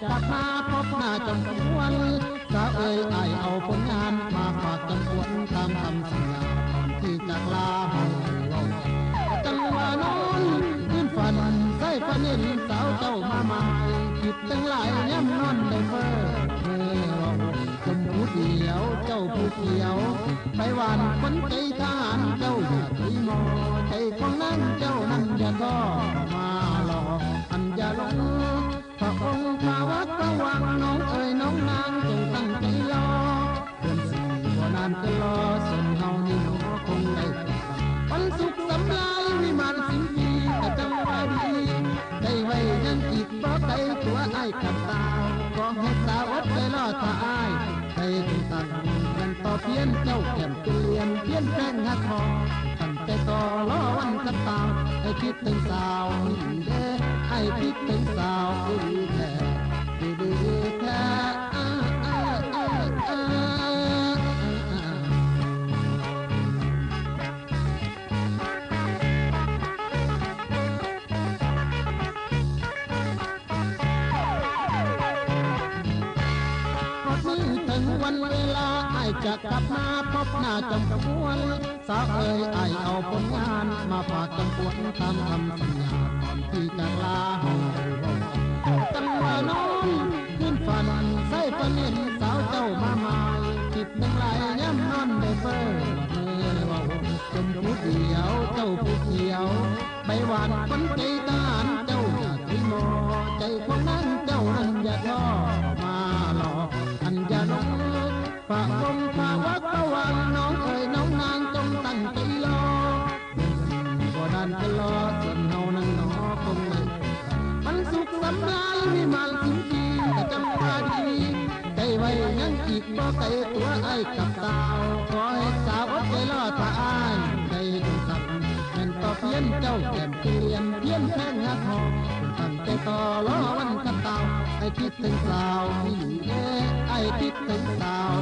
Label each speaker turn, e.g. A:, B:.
A: กลับมาพบหน้าจำควนสาวเอ่ยไอเอาผลงานมาฝากจำควรตามคำสัญญาก่อนที่จากลาเฮาจังหวะน้องขึ้นฝันใส่ฝันเห็นสาวเจ้ามาใหม่คิดตั้งหลายย้ำนอนได้เฟ้อเมื่อเราจมผู้เดียวเจ้าผู้เขียวไปหวานคนใจทหารเจ้าอย่าตีมอใจของนั่งเจ้านั่งอย่าท้อมาหลอกอันอย่าหลงพระองค์พระวัดพระวังน้องเอ๋ยน้องนางจงตั้งใจรอเดือนสี่บ่นานก็รอส่วนเฮานี่น้อคงได้วันสุขสำลายวิมานสิงพีแต่จังว่าดีได้ไว้ยังอีกเพราะใจตัวไอ้กับตาก็ให้สาวอดใจรอถ้าอ้ายใจถึงตั้งกันต่อเพี้ยนเจ้าแก่มตุเรียนเพี้ยนแป้งหักคอตั้งใจต่อรอวันกับตาให้คิดถึงสาวอีเด้ให้คิดถึงสาวอีแท้ดีแท้วันเวลาไอจะกลับมาพบหน้าจำพวนสาวเอ๋ยไอเอาผลงานมาฝากจำพวนตามคำสัญญาก่อนที่จะลาเฮาจังว่าน้องขึ้นฝันใส่ฝันเห็นสาวเจ้ามาใหม่คิดตั้งหลายย้ำนอนได้เฟ้อเมื่อว่าจมผู้เดียวเจ้าผู้เขียวไปหวานคนใจทหารเจ้าอย่าทิ้งมอใจของนั้นเจ้านั้นอย่าท้อมาหลอกอันอย่าหลงพระองค์พระวัดพระวังน้องเอ๋ยน้องนางจงตั้งใจรอบ่นานจะรอส่วนเฮานั้นหนอคงไม่มันสุขสำราญวิมานสิงพีแต่จำว่าดีใจไว้ยังอีกบ่ไกลตัวไอ้กับสาวขอให้สาวอดใจรอถ้าอ้ายใจถึงสั่งแม่นต่อเพี้ยนเจ้าแก่มเปลี่ยนเพี้ยนแข้งหักคอตั้งใจต่อรอวันกับตาไอ้คิดถึงสาวอีเด้ไอ้คิดถึงสาว